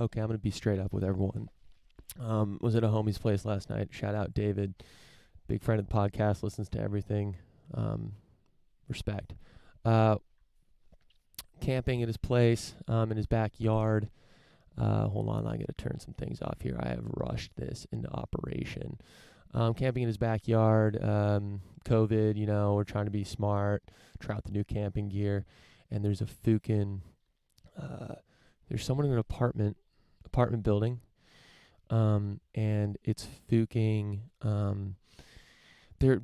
Okay, I'm going to be straight up with everyone. Was at a homie's place last night. Shout out David, big friend of the podcast, listens to everything. Respect. Uh, Camping at his place, in his backyard. Hold on, I got to turn some things off here. I have rushed this into operation. Camping in his backyard, COVID, we're trying to be smart, try out the new camping gear. And there's a there's someone in an apartment building, and it's fucking, they're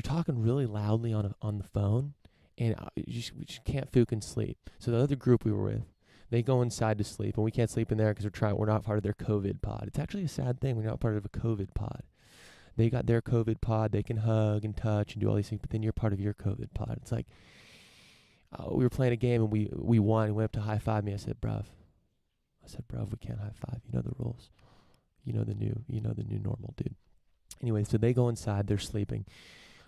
talking really loudly on the phone, and we just can't fucking sleep. So the other group we were with, they go inside to sleep, and we can't sleep in there because we're not part of their COVID pod. It's actually a sad thing. We're not part of a COVID pod. They got their COVID pod. They can hug and touch and do all these things, but then you're part of your COVID pod. It's like, we were playing a game, and we won. He went up to high five me. I said, bruv, we can't high five. You know the rules. You know the new normal, dude. Anyway, so they go inside. They're sleeping.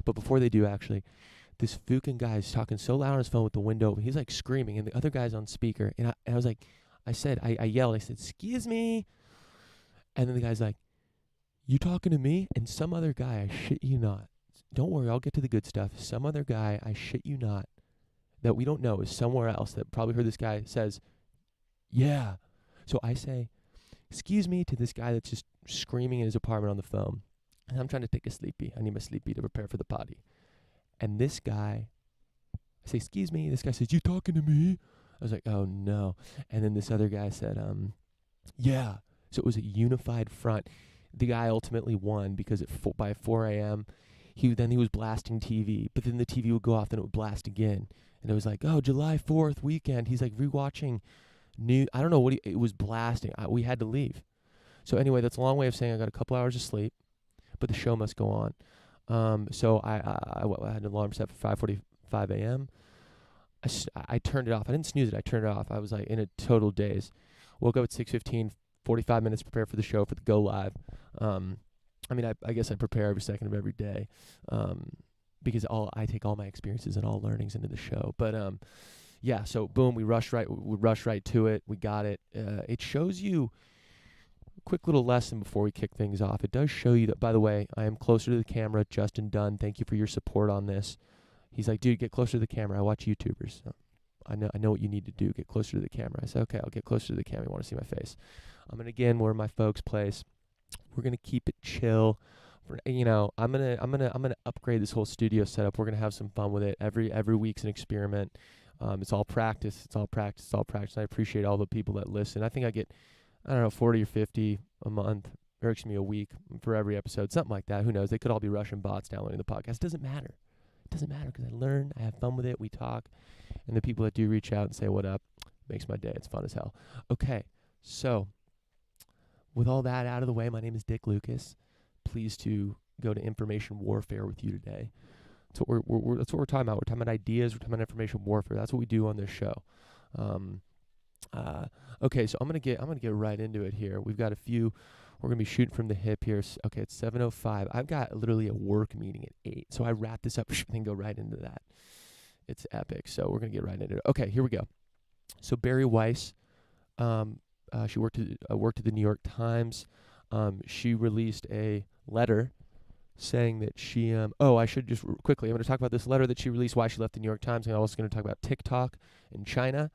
But before they do, actually, this fucking guy is talking so loud on his phone with the window open. He's like screaming, and the other guy's on speaker. And I was like, I yelled. I said, excuse me. And then the guy's like, you talking to me? And some other guy, I shit you not. Don't worry, I'll get to the good stuff. Some other guy, I shit you not, that we don't know is somewhere else that probably heard this guy says, yeah. So I say, excuse me, to this guy that's just screaming in his apartment on the phone. And I'm trying to take a sleepy. I need my sleepy to prepare for the potty. And this guy, I say, excuse me. This guy says, you talking to me? I was like, oh, no. And then this other guy said, yeah. So it was a unified front. The guy ultimately won because by 4 a.m., he was blasting TV. But then the TV would go off, then it would blast again. And it was like, oh, July 4th weekend. He's like rewatching I don't know what it was blasting. We had to leave. So anyway, that's a long way of saying I got a couple hours of sleep, but the show must go on. So I had an alarm set for 5:45 a.m. I turned it off. I didn't snooze it. I turned it off. I was like in a total daze. Woke up at 6:15, 45 minutes to prepare for the show, for the go live. I guess I prepare every second of every day, because I take all my experiences and all learnings into the show. But yeah, so boom, we rushed right to it. We got it. It shows you a quick little lesson before we kick things off. It does show you that, by the way, I am closer to the camera. Justin Dunn, thank you for your support on this. He's like, dude, get closer to the camera. I watch YouTubers. I know what you need to do. Get closer to the camera. I said, okay, I'll get closer to the camera. You want to see my face? We're at my folks' place. We're gonna keep it chill. I'm gonna upgrade this whole studio setup. We're gonna have some fun with it. Every week's an experiment. It's all practice. I appreciate all the people that listen. I think I get, 40 or 50 a month, or a week for every episode, something like that. Who knows? They could all be Russian bots downloading the podcast. It doesn't matter because I learn, I have fun with it, we talk, and the people that do reach out and say what up makes my day. It's fun as hell. Okay, so with all that out of the way, my name is Dick Lucas. Pleased to go to information warfare with you today. That's what we're talking about. We're talking about ideas. We're talking about information warfare. That's what we do on this show. Okay, so I'm gonna get right into it here. We've got a few. We're gonna be shooting from the hip here. Okay, it's 7:05. I've got literally a work meeting at 8, so I wrap this up and go right into that. It's epic. So we're gonna get right into it. Okay, here we go. So Barry Weiss, she worked at the New York Times. She released a letter saying that she, I should just quickly, I'm going to talk about this letter that she released, why she left the New York Times, and I'm also going to talk about TikTok in China.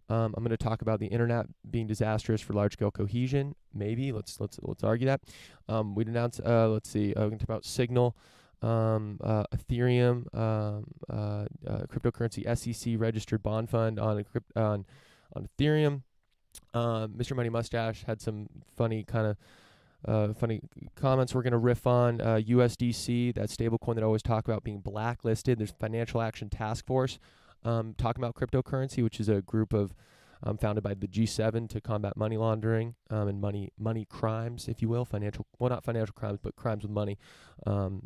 I'm going to talk about the internet being disastrous for large-scale cohesion. Maybe let's argue that. We'd announced, we're going to talk about Signal, Ethereum, cryptocurrency SEC registered bond fund on Ethereum. Mr. Money Mustache had some funny comments we're going to riff on. USDC, that stablecoin that I always talk about being blacklisted. There's Financial Action Task Force talking about cryptocurrency, which is a group of founded by the G7 to combat money laundering and money crimes, if you will. Not financial crimes, but crimes with money,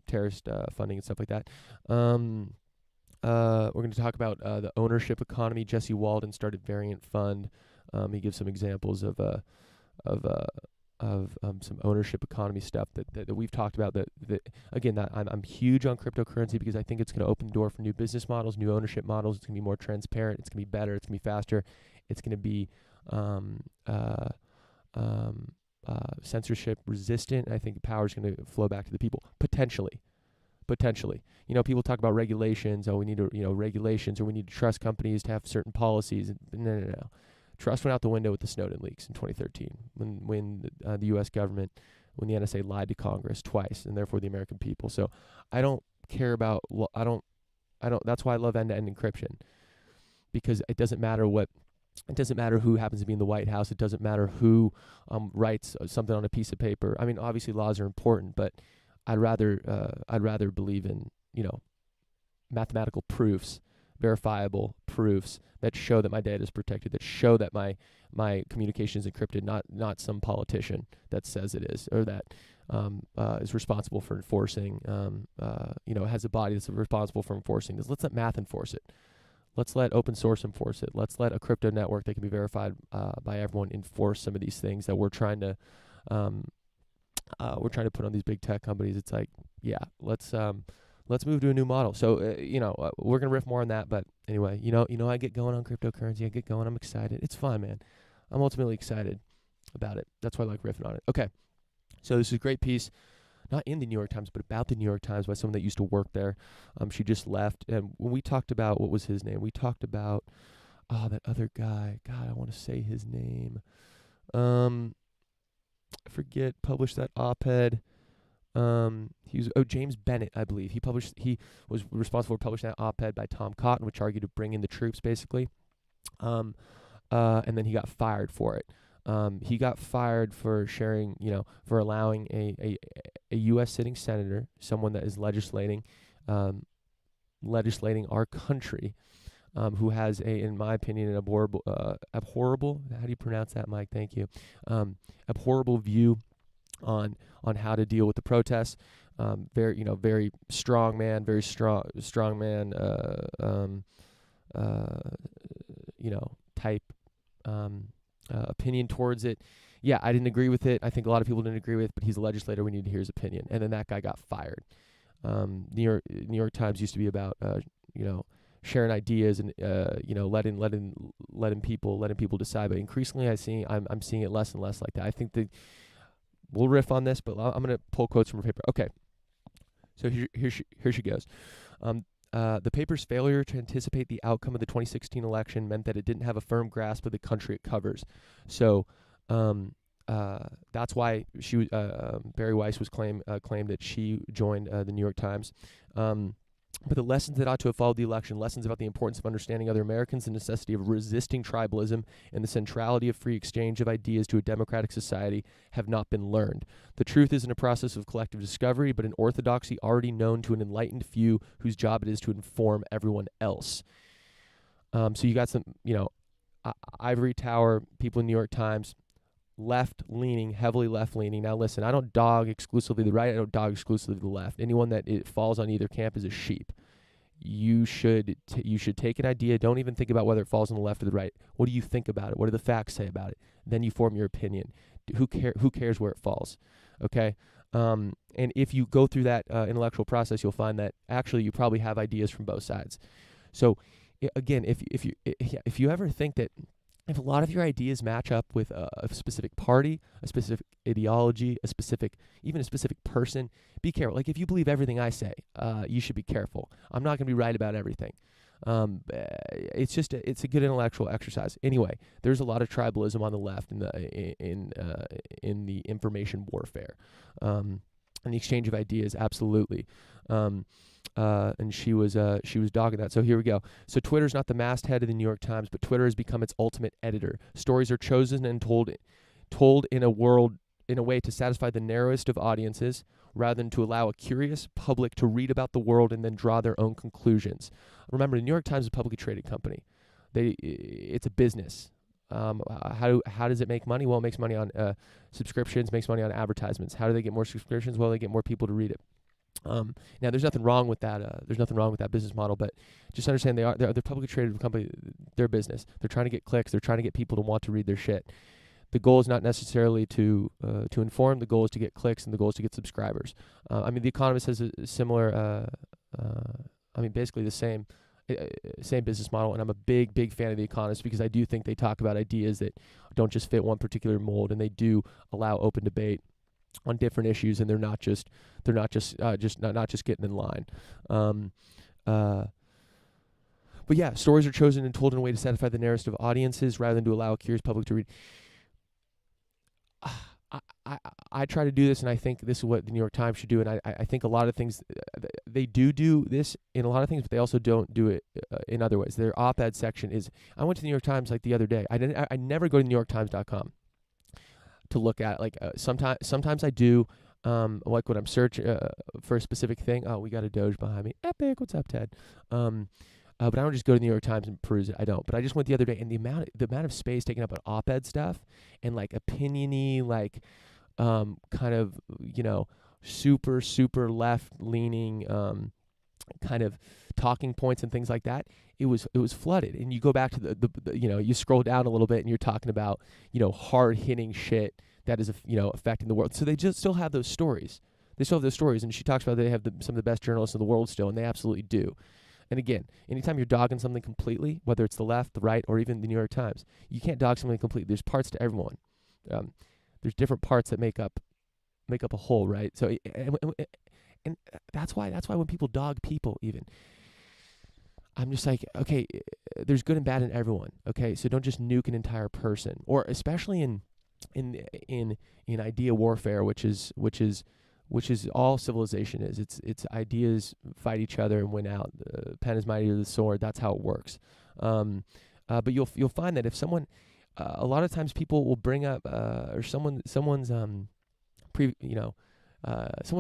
terrorist funding and stuff like that. We're going to talk about the ownership economy. Jesse Walden started Variant Fund. He gives some examples of some ownership economy stuff that we've talked about. I'm huge on cryptocurrency because I think it's going to open the door for new business models, new ownership models. It's going to be more transparent. It's going to be better. It's going to be faster. It's going to be um, uh, censorship resistant. I think power is going to flow back to the people potentially. People talk about regulations. Oh, we need to, regulations, or we need to trust companies to have certain policies. No. Trust went out the window with the Snowden leaks in 2013 when the U.S. government, when the NSA lied to Congress twice, and therefore the American people. So I don't care about, that's why I love end-to-end encryption, because it doesn't matter who happens to be in the White House. It doesn't matter who writes something on a piece of paper. I mean, obviously laws are important, but I'd rather believe in, mathematical proofs, verifiable proofs that show that my data is protected, that show that my communication is encrypted, not some politician that says it is, or that is responsible for enforcing, has a body that's responsible for enforcing this. Let's let math enforce it. Let's let open source enforce it. Let's let a crypto network that can be verified by everyone enforce some of these things that we're trying to put on these big tech companies. It's like, yeah, let's move to a new model. So we're gonna riff more on that. But anyway, I get going on cryptocurrency. I get going. I'm excited. It's fun, man. I'm ultimately excited about it. That's why I like riffing on it. Okay, so this is a great piece. Not in the New York Times, but about the New York Times by someone that used to work there. She just left. And when we talked about, what was his name? We talked about, that other guy. God, I want to say his name. I forget, published that op-ed. He was, James Bennett, I believe. He was responsible for publishing that op-ed by Tom Cotton, which argued to bring in the troops, basically. And then he got fired for it. He got fired for sharing, for allowing a U.S. sitting senator, someone that is legislating our country, who has in my opinion, an abhorrible, how do you pronounce that, Mike? Thank you. Abhorrible view on how to deal with the protests. Very strong man, type opinion towards it. Yeah, I didn't agree with it. I think a lot of people didn't agree with it, but he's a legislator. We need to hear his opinion. And then that guy got fired. New York Times used to be about, sharing ideas and, letting people decide. But increasingly, I'm seeing it less and less like that. I think that we'll riff on this, but I'm going to pull quotes from her paper. Okay. So here she goes. The paper's failure to anticipate the outcome of the 2016 election meant that it didn't have a firm grasp of the country it covers. So that's why Barry Weiss was claimed that she joined the New York Times. But the lessons that ought to have followed the election, lessons about the importance of understanding other Americans, the necessity of resisting tribalism, and the centrality of free exchange of ideas to a democratic society, have not been learned. The truth isn't a process of collective discovery, but an orthodoxy already known to an enlightened few whose job it is to inform everyone else. So you got some, ivory tower people in New York Times, left-leaning, heavily left-leaning. Now listen, I don't dog exclusively the right, I don't dog exclusively the left. Anyone that it falls on either camp is a sheep. You should take an idea, don't even think about whether it falls on the left or the right. What do you think about it? What do the facts say about it? Then you form your opinion. Who cares where it falls? Okay? And if you go through that intellectual process, you'll find that actually you probably have ideas from both sides. So again, if you ever think that if a lot of your ideas match up with a specific party, a specific ideology, even a specific person, be careful. Like if you believe everything I say, you should be careful. I'm not going to be right about everything. It's a good intellectual exercise. Anyway, there's a lot of tribalism on the left in the information warfare, and the exchange of ideas. Absolutely. And she was dogging that. So here we go. So Twitter's not the masthead of the New York Times, but Twitter has become its ultimate editor. Stories are chosen and told in a way to satisfy the narrowest of audiences, rather than to allow a curious public to read about the world and then draw their own conclusions. Remember, the New York Times is a publicly traded company. It's a business. How does it make money? Well, it makes money on subscriptions, makes money on advertisements. How do they get more subscriptions? Well, they get more people to read it. Now, there's nothing wrong with that. There's nothing wrong with that business model, but just understand they're a publicly traded company. Their business. They're trying to get clicks. They're trying to get people to want to read their shit. The goal is not necessarily to inform. The goal is to get clicks, and the goal is to get subscribers. The Economist has a similar. Basically the same same business model, and I'm a big fan of The Economist because I do think they talk about ideas that don't just fit one particular mold, and they do allow open debate on different issues, and they're not just not just getting in line. But yeah, stories are chosen and told in a way to satisfy the narrative audiences rather than to allow a curious public to read. I try to do this, and I think this is what the New York Times should do. And I think a lot of things, they do this in a lot of things, but they also don't do it in other ways. Their op-ed section is, I went to the New York Times like the other day. I never go to NewYorkTimes.com to look at, like, sometimes I do, like when I'm searching for a specific thing. Oh, we got a Doge behind me. Epic. What's up, Ted? But I don't just go to the New York Times and peruse it. I don't. But I just went the other day, and the amount of space taken up on op-ed stuff and like opiniony, like kind of, super left leaning kind of talking points and things like that. It was flooded. And you go back to the you scroll down a little bit, and you're talking about hard hitting shit that is affecting the world. So they just still have those stories. They still have those stories, and she talks about they have some of the best journalists in the world still, and they absolutely do. And again, anytime you're dogging something completely, whether it's the left, the right, or even the New York Times, you can't dog something completely. There's parts to everyone. There's different parts that make up a whole, right? So, and that's why when people dog people, even, I'm just like, okay, there's good and bad in everyone. Okay, so don't just nuke an entire person, or especially in idea warfare, which is all civilization is. It's ideas fight each other and win out. The pen is mightier than the sword. That's how it works. But you'll find that if someone, a lot of times people will bring up or someone's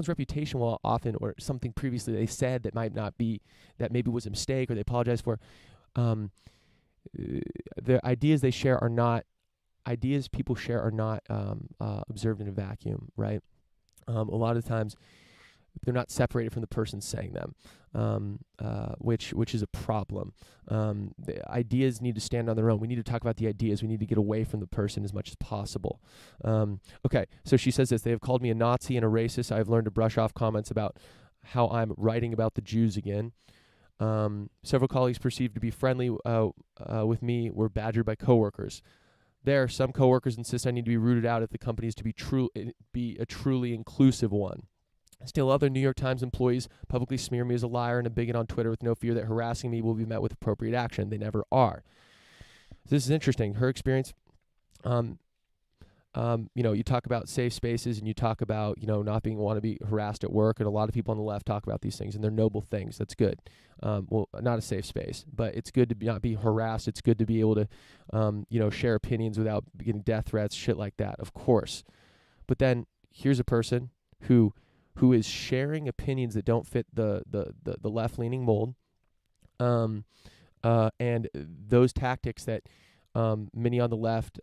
reputation will often, or something previously they said that might not be, that maybe was a mistake or they apologize for. The ideas they share are not ideas people share are not observed in a vacuum, right? A lot of times they're not separated from the person saying them, which is a problem. The ideas need to stand on their own. We need to talk about the ideas. We need to get away from the person as much as possible. Okay, so she says this: they have called me a Nazi and a racist. I've learned to brush off comments about how I'm writing about the Jews again. Several colleagues perceived to be friendly with me were badgered by coworkers. Some coworkers insist I need to be rooted out if the company is to be a truly inclusive one. Still, other New York Times employees publicly smear me as a liar and a bigot on Twitter with no fear that harassing me will be met with appropriate action. They never are. This is interesting. Her experience, you talk about safe spaces, and you talk about, not want to be harassed at work, and a lot of people on the left talk about these things, and they're noble things. That's good. Well, not a safe space, but it's good to not be harassed. It's good to be able to, share opinions without getting death threats, shit like that, of course. But then here's a person who is sharing opinions that don't fit the left-leaning mold, and those tactics that many on the left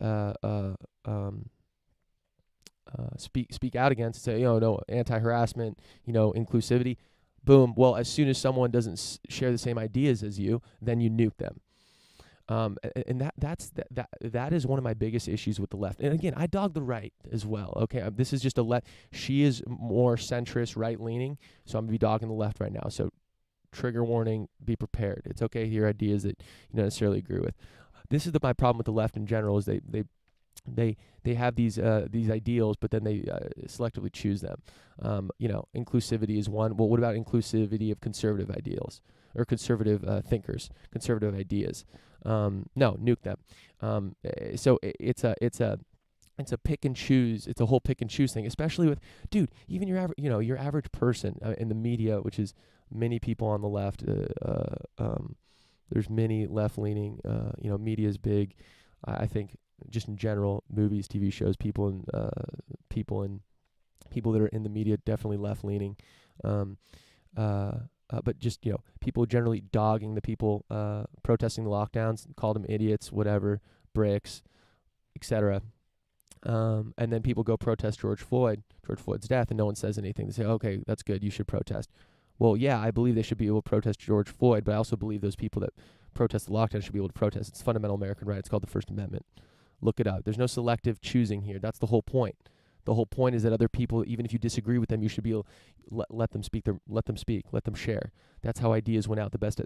speak out against, say, no, anti-harassment, inclusivity. Boom. Well, as soon as someone doesn't share the same ideas as you, then you nuke them. And that is one of my biggest issues with the left. And again, I dog the right as well. Okay, this is just a left. She is more centrist, right-leaning, so I'm gonna be dogging the left right now. So, trigger warning: be prepared. It's okay to hear ideas that you don't necessarily agree with. This is my problem with the left in general: is they have these ideals, but then they selectively choose them. Inclusivity is one. Well, what about inclusivity of conservative ideals or conservative thinkers, conservative ideas? No, nuke them. So it's a pick and choose. It's a whole pick and choose thing, especially with, dude, even your average person in the media, which is many people on the left. There's many left-leaning. Media is big. I think just in general, movies, TV shows, people that are in the media definitely left-leaning. But just, people generally dogging the people protesting the lockdowns, call them idiots, whatever, bricks, etc. And then people go protest George Floyd's death, and no one says anything. They say, okay, that's good, you should protest. Well, yeah, I believe they should be able to protest George Floyd, but I also believe those people that protest the lockdown should be able to protest. It's fundamental American right. It's called the First Amendment. Look it up. There's no selective choosing here. That's the whole point. The whole point is that other people, even if you disagree with them, you should be able to let them speak. Let them share. That's how ideas went out the best.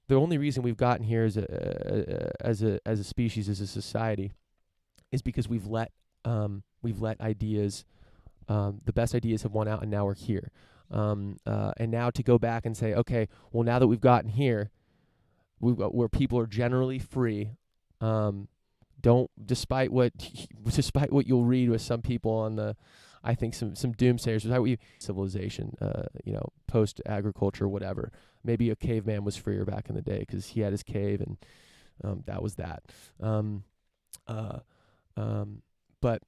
the only reason we've gotten here as a species, as a society, is because we've let ideas, the best ideas have won out, and now we're here. And now to go back and say, okay, well, now that we've gotten here, where people are generally free, despite what you'll read with some people on the, I think some doomsayers, despite what civilization, post agriculture, whatever. Maybe a caveman was freer back in the day because he had his cave, and that was that. But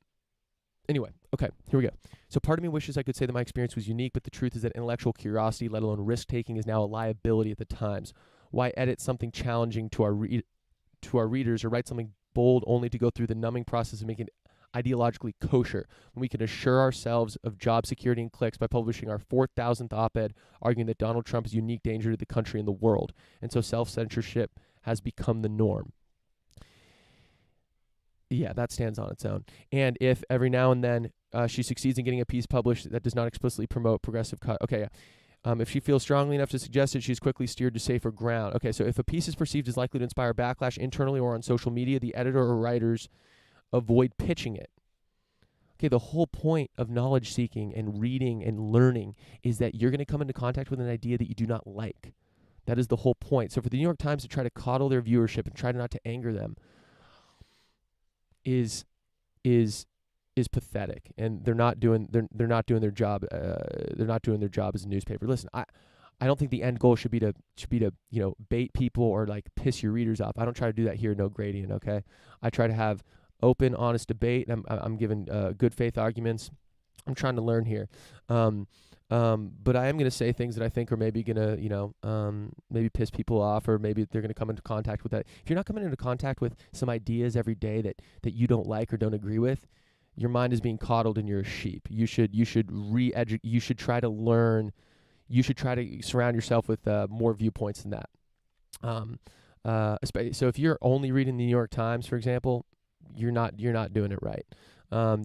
anyway, okay, here we go. So part of me wishes I could say that my experience was unique, but the truth is that intellectual curiosity, let alone risk-taking, is now a liability at the times. Why edit something challenging to our readers, or write something bold only to go through the numbing process of making it ideologically kosher, when we can assure ourselves of job security and clicks by publishing our 4,000th op-ed arguing that Donald Trump is a unique danger to the country and the world, and so self-censorship has become the norm. Yeah, that stands on its own. And if every now and then she succeeds in getting a piece published that does not explicitly promote progressive okay, yeah. If she feels strongly enough to suggest it, she's quickly steered to safer ground. Okay, so if a piece is perceived as likely to inspire backlash internally or on social media, the editor or writers avoid pitching it. Okay, the whole point of knowledge seeking and reading and learning is that you're going to come into contact with an idea that you do not like. That is the whole point. So for the New York Times to try to coddle their viewership and try not to anger them is pathetic, and they're not doing their job. They're not doing their job as a newspaper. Listen, I don't think the end goal should be to bait people or like piss your readers off. I don't try to do that here. No gradient. Okay, I try to have open, honest debate. I'm giving good faith arguments. I'm trying to learn here. But I am going to say things that I think are maybe going to, maybe piss people off, or maybe they're going to come into contact with that. If you're not coming into contact with some ideas every day that you don't like or don't agree with, your mind is being coddled and you're a sheep. You should try to learn. You should try to surround yourself with more viewpoints than that. So if you're only reading the New York Times, for example, you're not doing it right.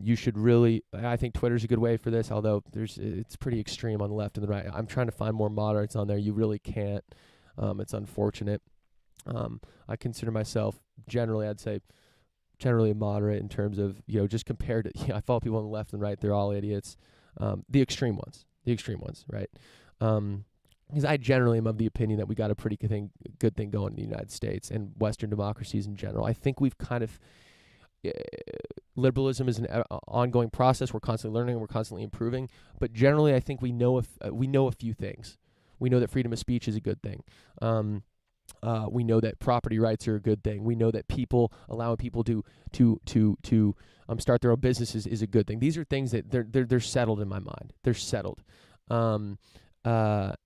You should really, I think Twitter's a good way for this, although it's pretty extreme on the left and the right. I'm trying to find more moderates on there. You really can't. It's unfortunate. I consider myself generally moderate in terms of, just compared to, I follow people on the left and right. They're all idiots. The extreme ones, right? Because I generally am of the opinion that we got a pretty good thing going in the United States and Western democracies in general. I think we've kind of, liberalism is an ongoing process. We're constantly learning, we're constantly improving. But generally, I think we know a few things. We know that freedom of speech is a good thing. We know that property rights are a good thing. We know that allowing people to start their own businesses is a good thing. These are things that they're settled in my mind. They're settled. And I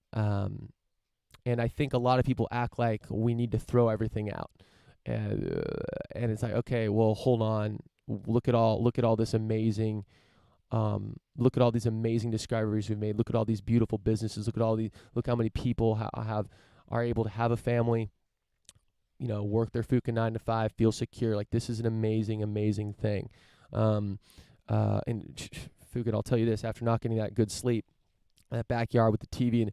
think a lot of people act like we need to throw everything out. And it's like, okay, well, hold on. Look at all this amazing. Look at all these amazing discoveries we've made. Look at all these beautiful businesses. Look how many people are able to have a family. Work their fucking 9 to 5, feel secure. Like, this is an amazing, amazing thing. And fucking, I'll tell you this: after not getting that good sleep, that backyard with the TV, and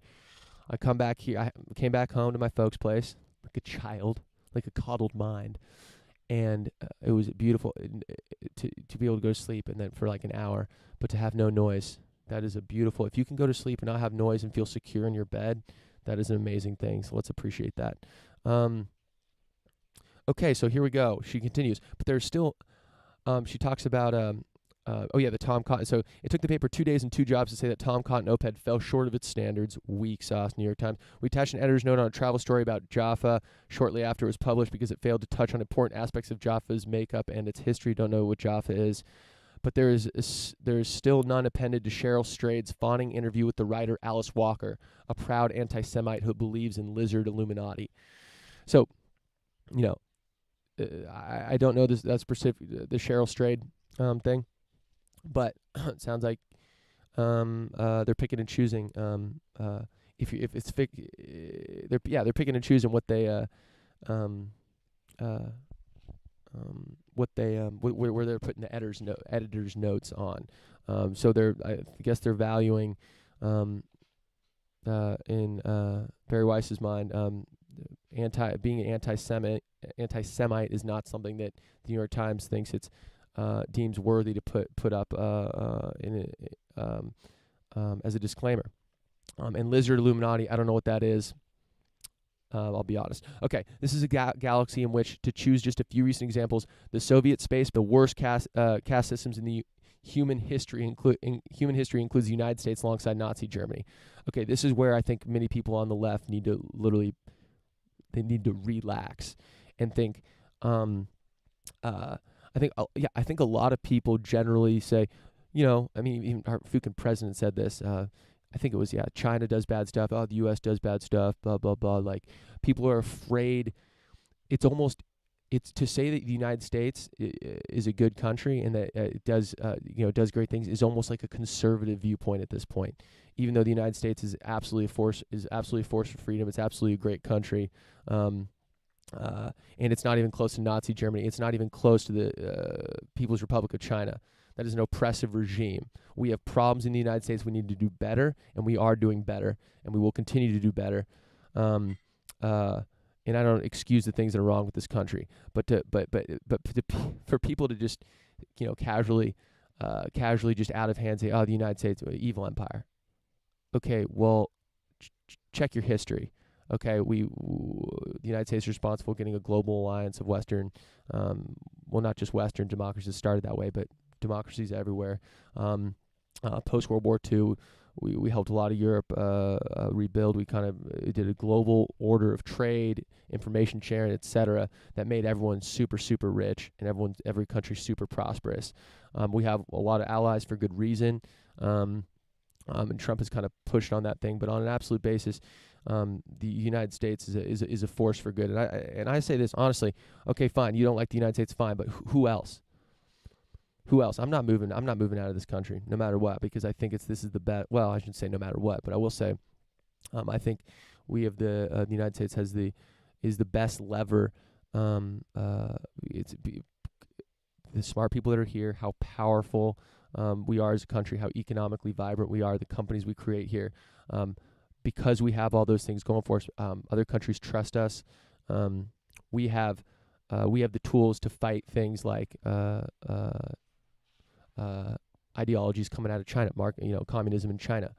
I come back here. I came back home to my folks' place like a child, like a coddled mind. And it was beautiful to be able to go to sleep, and then for like an hour, but to have no noise. That is a beautiful. If you can go to sleep and not have noise and feel secure in your bed, that is an amazing thing. So let's appreciate that. Okay, so here we go. She continues, but there's still. She talks about the Tom Cotton. So it took the paper 2 days and 2 jobs to say that Tom Cotton op-ed fell short of its standards. Weak sauce, New York Times. We attached an editor's note on a travel story about Jaffa shortly after it was published because it failed to touch on important aspects of Jaffa's makeup and its history. Don't know what Jaffa is. But there is still none appended to Cheryl Strayed's fawning interview with the writer Alice Walker, a proud anti-Semite who believes in lizard Illuminati. So, I don't know that's specific, the Cheryl Strayed thing. But it sounds like they're picking and choosing. If it's they're picking and choosing what they where they're putting the editor's notes on. So I guess they're valuing in Barry Weiss's mind being an anti-Semite is not something that the New York Times thinks it's deems worthy to put up as a disclaimer. And Lizard Illuminati, I don't know what that is. I'll be honest. Okay, this is a galaxy in which, to choose just a few recent examples, the Soviet space, the worst caste systems in the human history includes the United States alongside Nazi Germany. Okay, this is where I think many people on the left need to relax and think. I think a lot of people generally say, I mean, even our Fukin president said this. I think it was, China does bad stuff. Oh, the U.S. does bad stuff. Blah blah blah. Like, people are afraid. It's to say that the United States is a good country and that it does does great things is almost like a conservative viewpoint at this point. Even though the United States is absolutely a force for freedom, it's absolutely a great country. And it's not even close to Nazi Germany. It's not even close to the People's Republic of China. That is an oppressive regime. We have problems in the United States. We need to do better, and we are doing better, and we will continue to do better. And I don't excuse the things that are wrong with this country, but for people to just casually just out of hand say, oh, the United States, evil empire. Okay, well, check your history. Okay, the United States is responsible for getting a global alliance of Western, not just Western democracies started that way, but democracies everywhere. Post-World War II, we helped a lot of Europe rebuild. We kind of did a global order of trade, information sharing, etc., that made everyone super, super rich and every country super prosperous. We have a lot of allies for good reason, and Trump has kind of pushed on that thing. But on an absolute basis, the United States is a force for good. And I say this honestly. Okay, fine. You don't like the United States, fine. But who else? Who else? I'm not moving out of this country, no matter what, because I think this is the best. Well, I shouldn't say no matter what, but I will say, I think we have the United States is the best lever. It's the smart people that are here, how powerful we are as a country, how economically vibrant we are, the companies we create here, because we have all those things going for us. Other countries trust us. We have the tools to fight things like ideologies coming out of China, communism in China.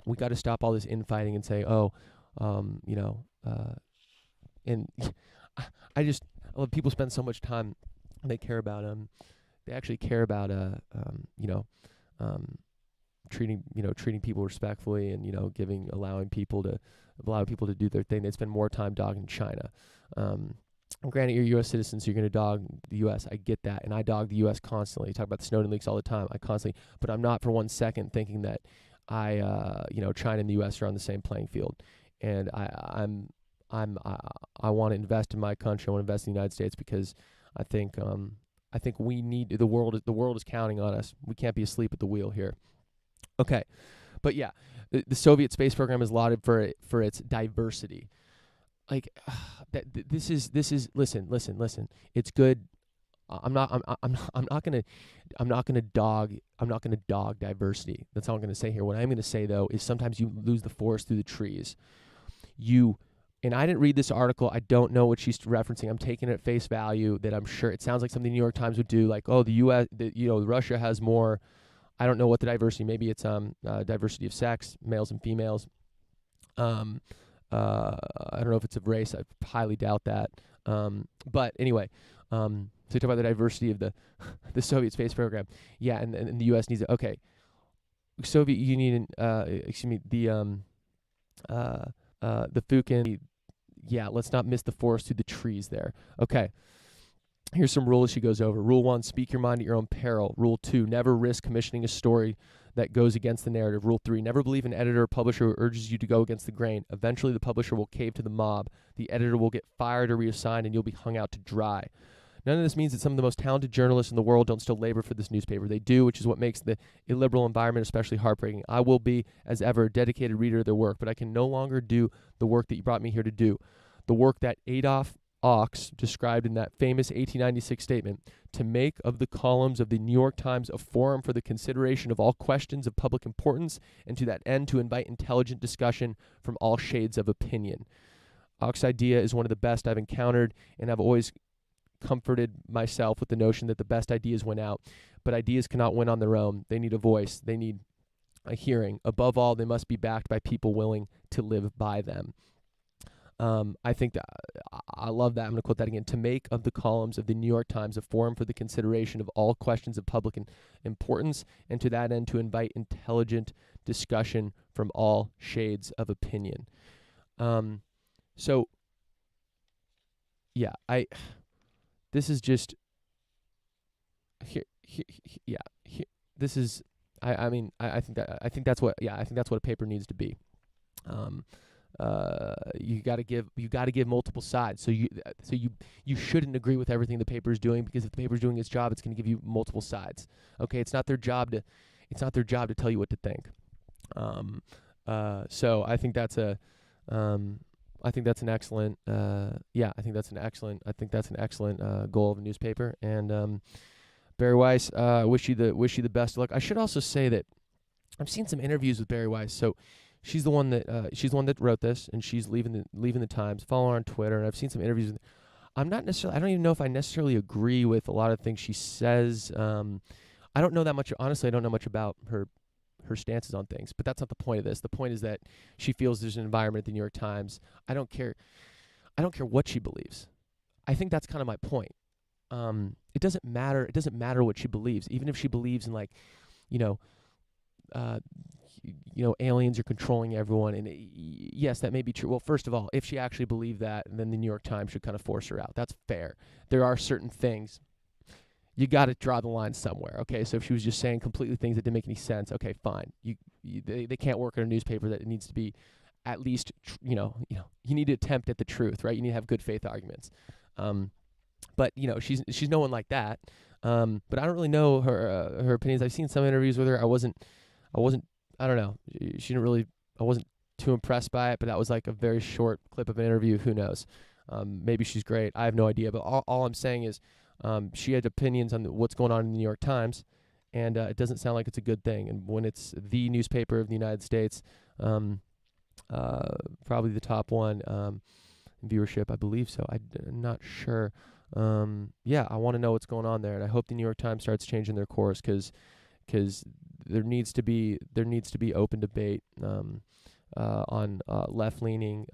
We got to stop all this infighting and say, and people spend so much time. They care about they actually care about treating people respectfully and allowing people to do their thing. They spend more time dogging China. Granted, you're U.S. citizens, so you're going to dog the U.S. I get that, and I dog the U.S. constantly. You talk about the Snowden leaks all the time. But I'm not for 1 second thinking that China and the U.S. are on the same playing field. And I want to invest in my country. I want to invest in the United States because I think we need the world is counting on us. We can't be asleep at the wheel here. Okay, but yeah, the Soviet space program is lauded for its diversity. Like this is listen. It's good. I'm not gonna dog diversity. That's all I'm gonna say here. What I'm gonna say though is sometimes you lose the forest through the trees. And I didn't read this article. I don't know what she's referencing. I'm taking it at face value that I'm sure it sounds like something the New York Times would do. Like, oh, the U.S. Russia has more. I don't know what the diversity. Maybe it's diversity of sex, males and females. I don't know if it's of race. I highly doubt that. But anyway, so you talk about the diversity of the Soviet space program. Yeah, and the U.S. needs it. Okay, Soviet Union. The Fukin. Yeah, let's not miss the forest through the trees there. Okay. Here's some rules she goes over. Rule 1, speak your mind at your own peril. Rule 2, never risk commissioning a story that goes against the narrative. Rule 3, never believe an editor or publisher who urges you to go against the grain. Eventually, the publisher will cave to the mob. The editor will get fired or reassigned, and you'll be hung out to dry. None of this means that some of the most talented journalists in the world don't still labor for this newspaper. They do, which is what makes the illiberal environment especially heartbreaking. I will be, as ever, a dedicated reader of their work, but I can no longer do the work that you brought me here to do. The work that Adolf Ox described in that famous 1896 statement, to make of the columns of the New York Times a forum for the consideration of all questions of public importance, and to that end to invite intelligent discussion from all shades of opinion. Hawke's idea is one of the best I've encountered, and I've always comforted myself with the notion that the best ideas win out. But ideas cannot win on their own. They need a voice. They need a hearing. Above all, they must be backed by people willing to live by them. I think that I love that. I'm going to quote that again. To make of the columns of the New York Times a forum for the consideration of all questions of public importance, and to that end to invite intelligent discussion from all shades of opinion. So, yeah, this is just this is. I think that's what a paper needs to be. You got to give multiple sides. So you shouldn't agree with everything the paper is doing, because if the paper is doing its job, it's going to give you multiple sides. Okay, it's not their job to tell you what to think. So I think that's an excellent goal of a newspaper. And Barry Weiss, wish you the best of luck. I should also say that I've seen some interviews with Barry Weiss. So she's the one that wrote this, and she's leaving the Times. Follow her on Twitter, and I've seen some interviews. I don't even know if I necessarily agree with a lot of things she says. I don't know that much. Honestly, I don't know much about her stances on things, but that's not the point of this. The point is that she feels there's an environment at the New York Times. I don't care what she believes. I think that's kind of my point. It doesn't matter. It doesn't matter what she believes, even if she believes in aliens are controlling everyone. And yes, that may be true. Well, first of all, if she actually believed that, then the New York Times should kind of force her out. That's fair. There are certain things you got to draw the line somewhere. Okay, so if she was just saying completely things that didn't make any sense, okay, fine. They can't work in a newspaper. That it needs to be at least you need to attempt at the truth, right? You need to have good faith arguments. But she's no one like that. But I don't really know her opinions. I've seen some interviews with her. I don't know. I wasn't too impressed by it, but that was like a very short clip of an interview. Who knows? Maybe she's great. I have no idea. But all I'm saying is she had opinions on what's going on in the New York Times, and it doesn't sound like it's a good thing. And when it's the newspaper of the United States, probably the top one in viewership, I believe so. I'm not sure. I want to know what's going on there, and I hope the New York Times starts changing their course, because there needs to be open debate on left-leaning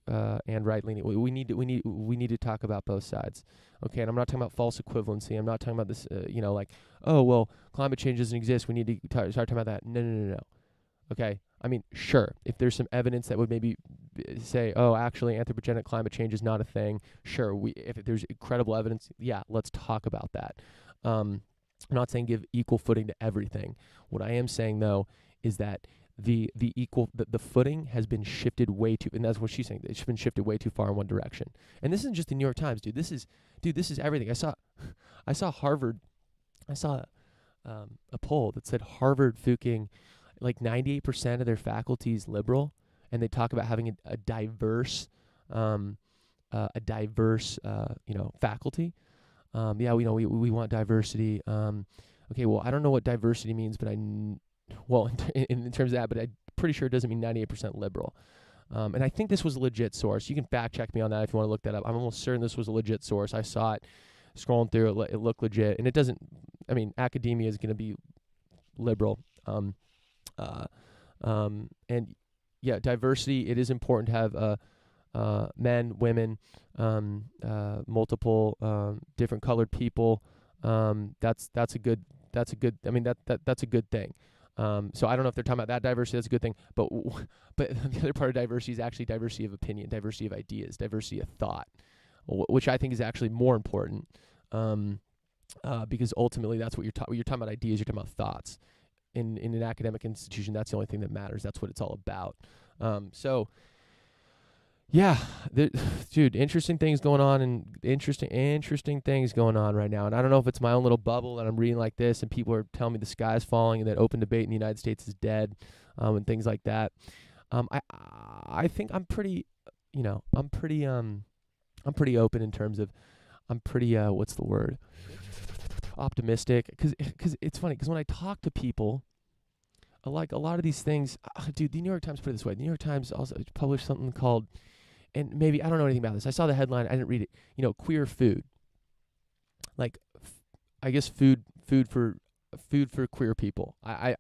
and right-leaning. We need to talk about both sides. Okay, and I'm not talking about false equivalency. I'm not talking about this. Climate change doesn't exist. We need to start talking about that. No. Okay, I mean, sure, if there's some evidence that would maybe say, oh, actually, anthropogenic climate change is not a thing. Sure, if there's credible evidence, yeah, let's talk about that. I'm not saying give equal footing to everything. What I am saying, though, is that the footing has been shifted way too, and that's what she's saying. It's been shifted way too far in one direction. And this isn't just the New York Times, dude. This is everything. I saw Harvard. I saw a poll that said Harvard fucking like 98% of their faculty is liberal, and they talk about having a diverse faculty. We want diversity. Okay, well, I don't know what diversity means, but in terms of that, but I'm pretty sure it doesn't mean 98% liberal. And I think this was a legit source. You can fact check me on that if you want to look that up. I'm almost certain this was a legit source. I saw it scrolling through it. It looked legit, and it doesn't. I mean, academia is going to be liberal. And yeah, diversity. It is important to have men, women, multiple different colored people. That's a good. I mean, that's a good thing. So I don't know if they're talking about that diversity. That's a good thing. But the other part of diversity is actually diversity of opinion, diversity of ideas, diversity of thought, which I think is actually more important. Because ultimately that's what you're talking about. Ideas, you're talking about thoughts. In an academic institution, that's the only thing that matters. That's what it's all about. Dude, interesting things going on, and interesting things going on right now. And I don't know if it's my own little bubble that I'm reading like this, and people are telling me the sky's falling and that open debate in the United States is dead, and things like that. I think I'm pretty open in terms of, I'm pretty what's the word? Optimistic, because it's funny, because when I talk to people, like a lot of these things, dude, the New York Times put it this way. The New York Times also published something called and maybe I don't know anything about this. I saw the headline. I didn't read it. Queer food. Like, I guess food for queer people. I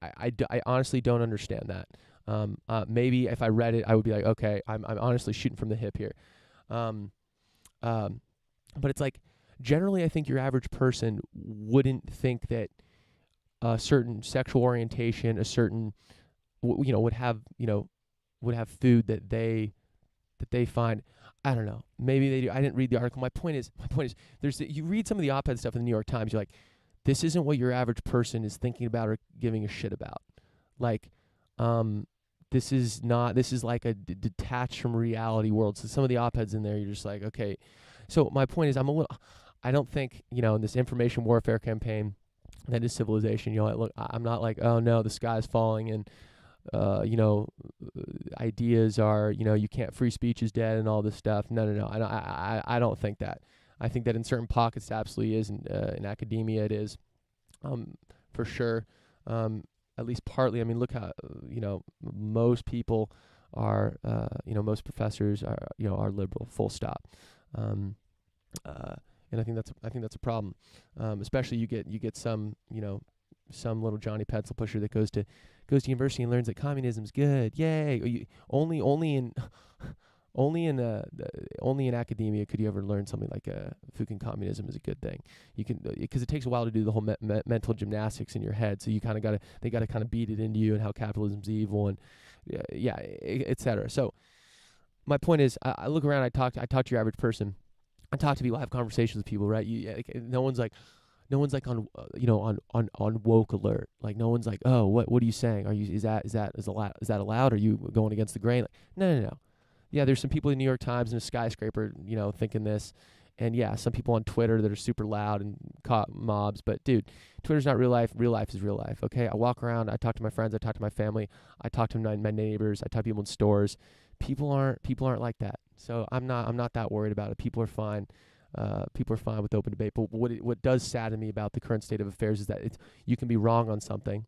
honestly don't understand that. Maybe if I read it, I would be like, okay, I'm honestly shooting from the hip here. Um, but it's like, generally, I think your average person wouldn't think that a certain sexual orientation, a certain, would have food that they find. I don't know. Maybe they do. I didn't read the article. My point is, you read some of the op-ed stuff in the New York Times. You're like, this isn't what your average person is thinking about or giving a shit about. Like, this is like a detached from reality world. So some of the op-eds in there, you're just like, okay. So my point is, I don't think, in this information warfare campaign that is civilization, I'm not like, oh no, the sky's falling and, ideas are, you can't, free speech is dead and all this stuff. No. I don't think that. I think that in certain pockets it absolutely is. In academia it is, for sure. At least partly. I mean, look how, most people are, most professors are liberal, full stop. And I think that's a problem. Especially you get some, some little Johnny Pencil pusher that goes to university and learns that communism's good. Yay! Only in academia could you ever learn something like Fukin communism is a good thing. You can, because it takes a while to do the whole mental gymnastics in your head. So you kind of they gotta kind of beat it into you and how capitalism's evil and etc. So my point is, I look around, I talk to your average person, I talk to people, I have conversations with people, right? No one's like on on woke alert. Like, no one's like, oh, what are you saying? Is that allowed? Are you going against the grain? Like, no. Yeah, there's some people in New York Times and a skyscraper, thinking this. And yeah, some people on Twitter that are super loud and caught mobs. But dude, Twitter's not real life. Real life is real life. Okay, I walk around, I talk to my friends, I talk to my family, I talk to my neighbors, I talk to people in stores. People aren't like that. So I'm not that worried about it. People are fine. People are fine with open debate. But what does sadden me about the current state of affairs is that you can be wrong on something,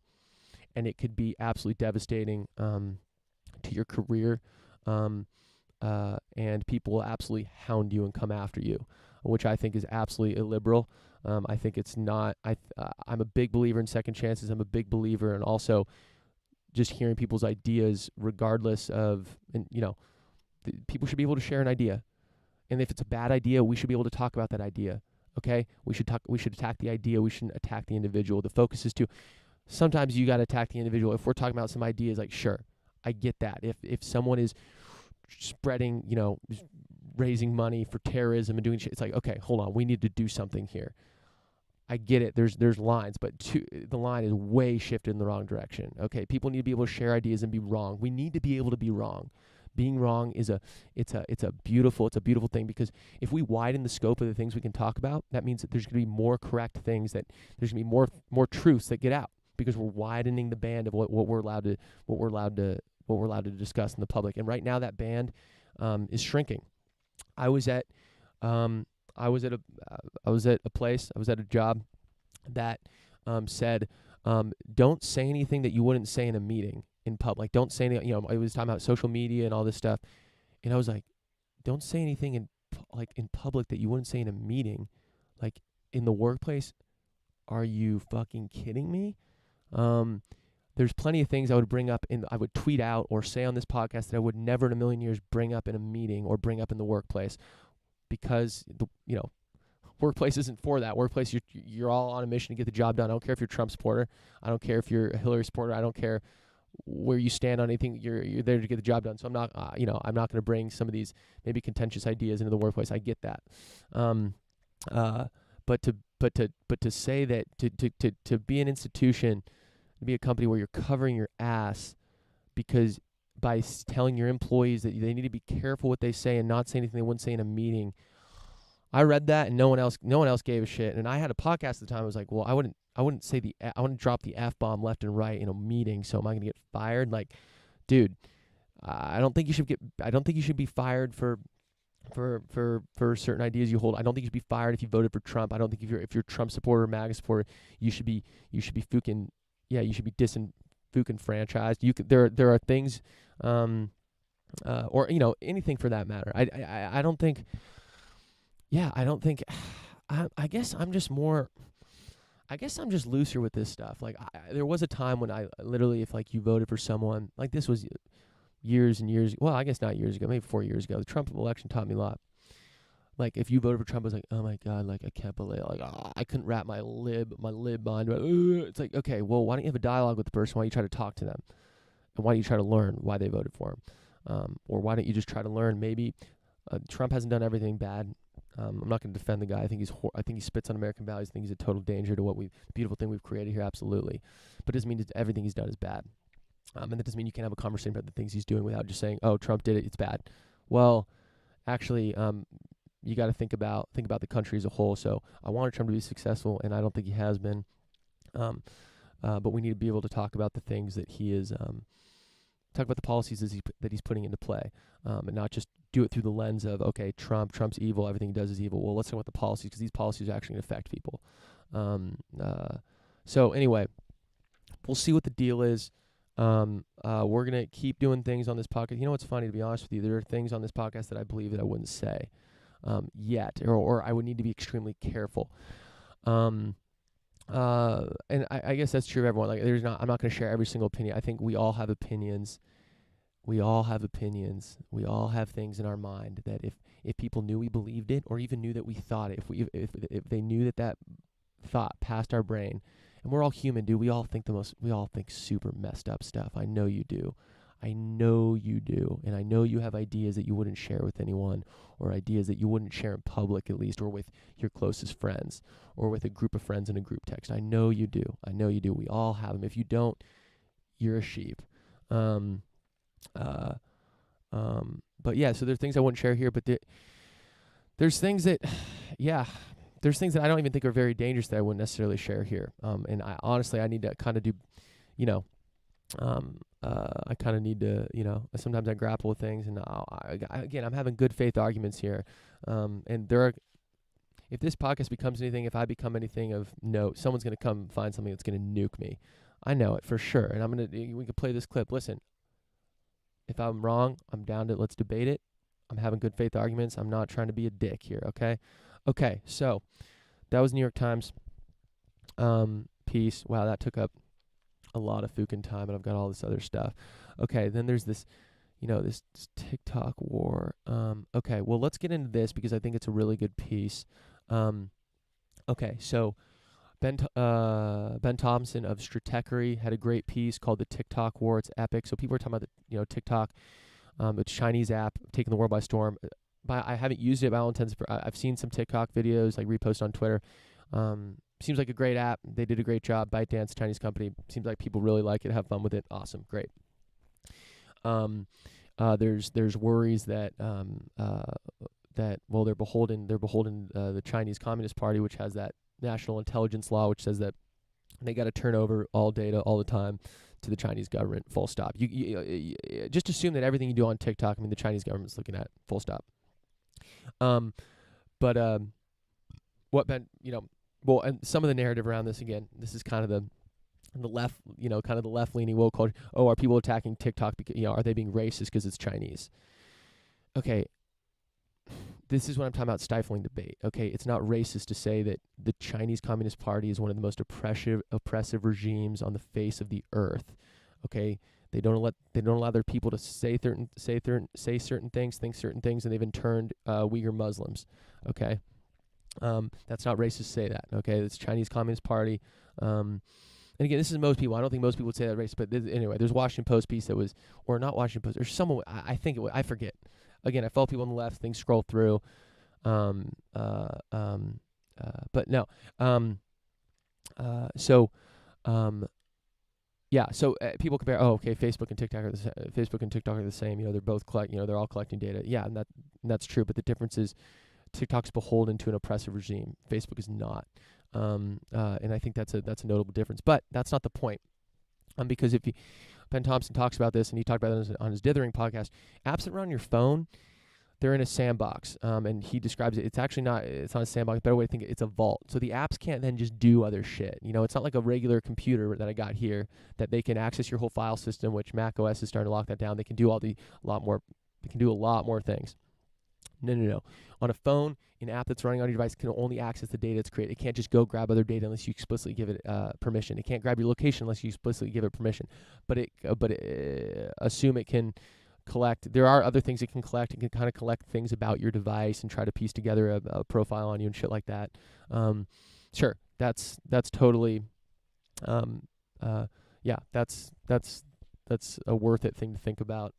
and it could be absolutely devastating to your career. And people will absolutely hound you and come after you, which I think is absolutely illiberal. I think it's not. I'm a big believer in second chances. I'm a big believer in also just hearing people's ideas, regardless of, people should be able to share an idea. And if it's a bad idea, we should be able to talk about that idea. Okay? We should attack the idea. We shouldn't attack the individual. The focus is to, sometimes you got to attack the individual. If we're talking about some ideas, like, sure, I get that. If someone is spreading, raising money for terrorism and doing shit, it's like, okay, hold on, we need to do something here. I get it. There's lines, but the line is way shifted in the wrong direction. Okay, people need to be able to share ideas and be wrong. We need to be able to be wrong. Being wrong is a beautiful thing, because if we widen the scope of the things we can talk about, that means that there's going to be more correct things, that there's going to be more truths that get out, because we're widening the band of what we're allowed to discuss in the public. And right now that band is shrinking. I was at a job that said, don't say anything that you wouldn't say in a meeting in public. Don't say anything, it was talking about social media and all this stuff. And I was like, don't say anything in public that you wouldn't say in a meeting, like in the workplace. Are you fucking kidding me? There's plenty of things I would bring up I would tweet out or say on this podcast that I would never in a million years bring up in a meeting or bring up in the workplace, because workplace isn't for that. Workplace, you're all on a mission to get the job done. I don't care if you're a Trump supporter. I don't care if you're a Hillary supporter. I don't care where you stand on anything. You're there to get the job done. So I'm not, I'm not going to bring some of these maybe contentious ideas into the workplace. I get that. But to say that to be an institution, to be a company where you're covering your ass because by telling your employees that they need to be careful what they say and not say anything they wouldn't say in a meeting. I read that and no one else gave a shit. And I had a podcast at the time. I was like, well, I wouldn't I wouldn't drop the F-bomb left and right in a meeting. So am I going to get fired? Like, dude, I don't think you should be fired for certain ideas you hold. I don't think you should be fired if you voted for Trump. I don't think if you're a Trump supporter or MAGA supporter, you should be fucking franchised. There are things or anything for that matter. I don't think. Yeah, I don't think. I guess I'm just more. I guess I'm just looser with this stuff. Like, there was a time when I literally, if like you voted for someone, like this was years and years. Well, I guess not years ago, maybe 4 years ago. The Trump election taught me a lot. Like, if you voted for Trump, I was like, oh my god, like I can't believe, like I couldn't wrap my lib mind. It's like, okay, well, why don't you have a dialogue with the person? Why don't you try to talk to them, and why don't you try to learn why they voted for him, or why don't you just try to learn maybe Trump hasn't done everything bad. I'm not going to defend the guy. I think I think he spits on American values. I think he's a total danger to the beautiful thing we've created here. Absolutely, but it doesn't mean that everything he's done is bad. And that doesn't mean you can't have a conversation about the things he's doing without just saying, "Oh, Trump did it. It's bad." Well, actually, you got to think about the country as a whole. So I wanted Trump to be successful, and I don't think he has been. But we need to be able to talk about the things that he is. Talk about the policies that he's putting into play, and not just do it through the lens of, okay, Trump's evil, everything he does is evil. Well, let's talk about the policies, because these policies are actually going to affect people. So anyway, we'll see what the deal is. We're going to keep doing things on this podcast. You know what's funny, to be honest with you? There are things on this podcast that I believe that I wouldn't say yet, or I would need to be extremely careful. And I guess that's true of everyone. Like, I'm not going to share every single opinion. I think we all have opinions. We all have things in our mind that if people knew we believed it, or even knew that we thought it, if they knew that thought passed our brain, and we're all human, dude. We all think super messed up stuff. I know you do. And I know you have ideas that you wouldn't share with anyone, or ideas that you wouldn't share in public, at least, or with your closest friends, or with a group of friends in a group text. I know you do. We all have them. If you don't, you're a sheep. But yeah, so there's things I wouldn't share here, but there's things that, there's things that I don't even think are very dangerous that I wouldn't necessarily share here. And I honestly need to kind of do, I kind of need to, sometimes I grapple with things, and again, I'm having good faith arguments here. And if this podcast becomes anything, if I become anything of note, someone's going to come find something that's going to nuke me. I know it for sure. And we can play this clip. Listen, if I'm wrong, I'm down to, let's debate it. I'm having good faith arguments. I'm not trying to be a dick here. Okay. So that was New York Times piece. Wow, that took up a lot of fucking time, and I've got all this other stuff. Okay, then there's this, this TikTok war. Okay, well, let's get into this because I think it's a really good piece. Okay, so Ben Thompson of Stratechery had a great piece called "The TikTok War." It's epic. So people are talking about TikTok, the Chinese app taking the world by storm. But I haven't used it by all intents. I've seen some TikTok videos, like reposted on Twitter. Seems like a great app. They did a great job. ByteDance, Chinese company. Seems like people really like it, have fun with it. Awesome, great. There's worries that they're beholden the Chinese Communist Party, which has that national intelligence law, which says that they got to turn over all data all the time to the Chinese government. Full stop. You just assume that everything you do on TikTok, the Chinese government's looking at. Full stop. Well, and some of the narrative around this, again, this is kind of the left, kind of the left-leaning woke culture. Oh, are people attacking TikTok because, are they being racist because it's Chinese? Okay, this is what I'm talking about, stifling debate. Okay, it's not racist to say that the Chinese Communist Party is one of the most oppressive regimes on the face of the earth. Okay, they don't allow their people to say certain things, think certain things, and they've interned Uyghur Muslims. Okay. That's not racist to say that. Okay, it's Chinese Communist Party. And again, this is most people. I don't think most people would say that racist, but anyway, there's a Washington Post piece that was, or not Washington Post, or someone. I think it was. I forget. Again, I follow people on the left. Things scroll through. But no. So people compare. Oh, okay, Facebook and TikTok are the same. They're both they're all collecting data. Yeah, and that's true. But the difference is, TikTok's beholden to an oppressive regime. Facebook is not. And I think that's a notable difference. But that's not the point. Because Ben Thompson talks about this, and he talked about it on his Dithering podcast. Apps that run on your phone, they're in a sandbox, and he describes it. It's actually not. It's not a sandbox. Better way to think it's a vault. So the apps can't then just do other shit. It's not like a regular computer that I got here that they can access your whole file system, which Mac OS is starting to lock that down. They can do a lot more. They can do a lot more things. No. On a phone, an app that's running on your device can only access the data it's created. It can't just go grab other data unless you explicitly give it permission. It can't grab your location unless you explicitly give it permission. But assume it can collect. There are other things it can collect. It can kind of collect things about your device and try to piece together a profile on you and shit like that. Sure, that's totally, that's a worth it thing to think about.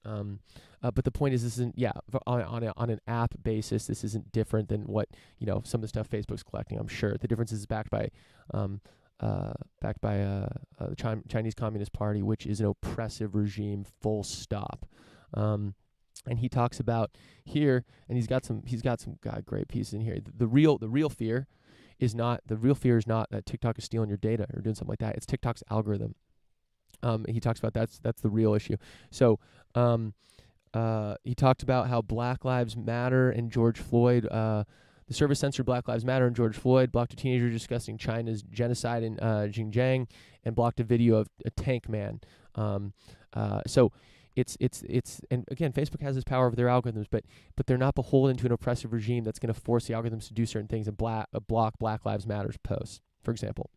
But the point is, this isn't on an app basis. This isn't different than what some of the stuff Facebook's collecting. I'm sure the difference is backed by the Chinese Communist Party, which is an oppressive regime. Full stop. And he talks about here, and he's got some great pieces in here. The real fear is not that TikTok is stealing your data or doing something like that. It's TikTok's algorithm. He talks about that's the real issue. So he talked about how Black Lives Matter and George Floyd, the service censored Black Lives Matter and George Floyd, blocked a teenager discussing China's genocide in Xinjiang, and blocked a video of a tank man. So it's and again, Facebook has this power over their algorithms, but they're not beholden to an oppressive regime that's going to force the algorithms to do certain things and block Black Lives Matter's posts, for example.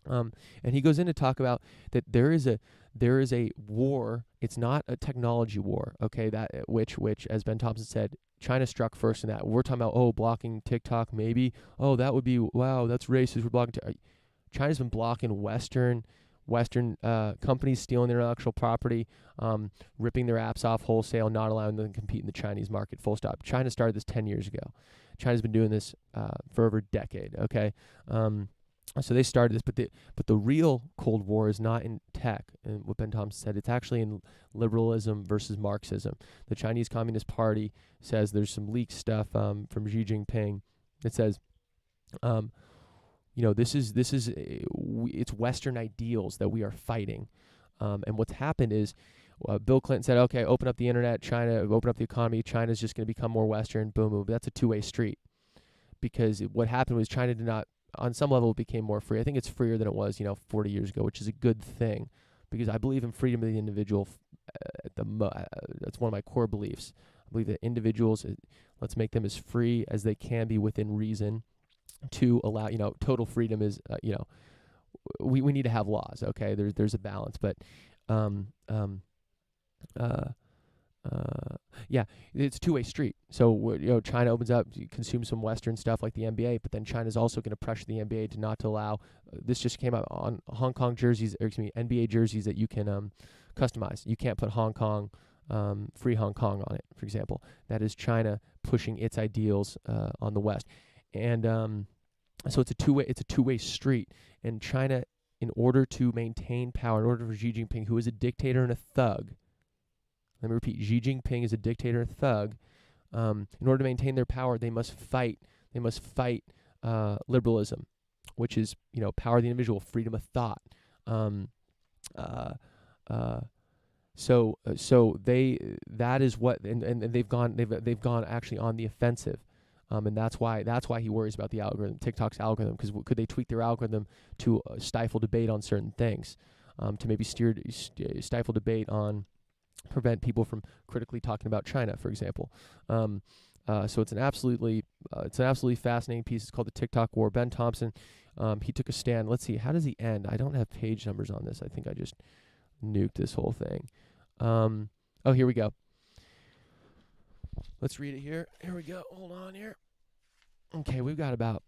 And he goes in to talk about that there is a war. It's not a technology war, okay? That which as Ben Thompson said, China struck first in that. We're talking about blocking TikTok, maybe. Oh, that would be wow. That's racist. We're blocking. China's been blocking Western companies stealing their intellectual property, ripping their apps off wholesale, not allowing them to compete in the Chinese market. Full stop. China started this 10 years ago. China's been doing this for over a decade. Okay. So they started this, but the real Cold War is not in tech, and what Ben Thompson said, it's actually in liberalism versus Marxism. The Chinese Communist Party says there's some leaked stuff from Xi Jinping that says, it's Western ideals that we are fighting, and what's happened is Bill Clinton said, okay, open up the internet, China, open up the economy, China's just going to become more Western, boom, boom. But that's a two-way street, because what happened was China did not. On some level, it became more free. I think it's freer than it was, 40 years ago, which is a good thing, because I believe in freedom of the individual. That's one of my core beliefs. I believe that individuals, let's make them as free as they can be within reason, to allow, total freedom is, we need to have laws. Okay, there's a balance, but it's a two-way street. So China opens up, consumes some Western stuff like the NBA, but then China's also going to pressure the NBA to not to allow. This just came out on Hong Kong jerseys, NBA jerseys that you can customize. You can't put Hong Kong, free Hong Kong on it, for example. That is China pushing its ideals on the West, and so it's a two-way street. And China, in order to maintain power, in order for Xi Jinping, who is a dictator and a thug. Let me repeat, Xi Jinping is a dictator and thug. In order to maintain their power, they must fight liberalism, which is, power of the individual, freedom of thought. So that is what, and they've gone actually on the offensive. And that's why he worries about the algorithm, TikTok's algorithm, because could they tweak their algorithm to stifle debate on certain things, to maybe stifle debate on, prevent people from critically talking about China, for example. So it's an absolutely fascinating piece. It's called The TikTok War. Ben Thompson, he took a stand. Let's see, how does he end? I don't have page numbers on this. I think I just nuked this whole thing. Here we go. Let's read it here. Here we go. Hold on here. Okay, we've got about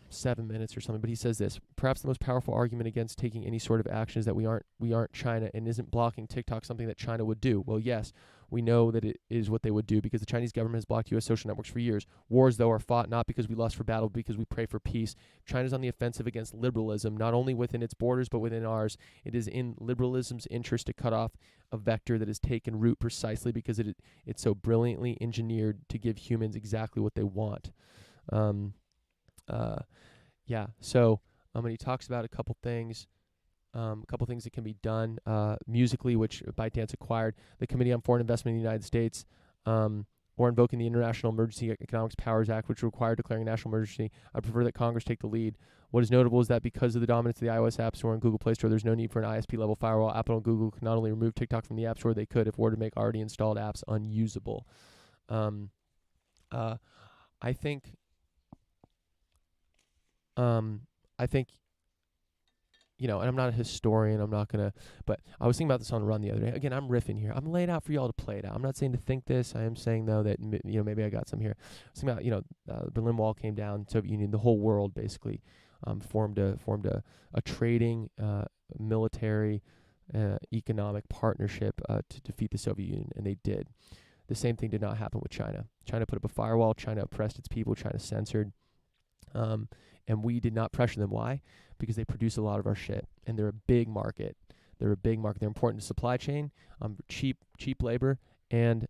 7 minutes or something, but he says this: perhaps the most powerful argument against taking any sort of action is that we aren't China, and isn't blocking TikTok something that China would do. Well, yes, we know that it is what they would do, because the Chinese government has blocked U.S. social networks for years. Wars, though, are fought not because we lust for battle, but because we pray for peace. China's on the offensive against liberalism, not only within its borders, but within ours. It is in liberalism's interest to cut off a vector that has taken root precisely because it's so brilliantly engineered to give humans exactly what they want. So and he talks about a couple things that can be done musically, which ByteDance acquired. The Committee on Foreign Investment in the United States or invoking the International Emergency Economic Powers Act, which required declaring a national emergency. I prefer that Congress take the lead. What is notable is that because of the dominance of the iOS App Store and Google Play Store, there's no need for an ISP-level firewall. Apple and Google can not only remove TikTok from the App Store, they could, if were to make already installed apps unusable. I think, and I'm not a historian. I'm not going to, but I was thinking about this on Run the other day. Again, I'm riffing here. I'm laying out for y'all to play it out. I'm not saying to think this. I am saying, though, that, maybe I got some here. I was thinking about, the Berlin Wall came down, Soviet Union, the whole world basically formed a trading, military, economic partnership to defeat the Soviet Union, and they did. The same thing did not happen with China. China put up a firewall. China oppressed its people. China censored. And we did not pressure them. Why? Because they produce a lot of our shit, and they're a big market. They're important to supply chain, cheap labor, and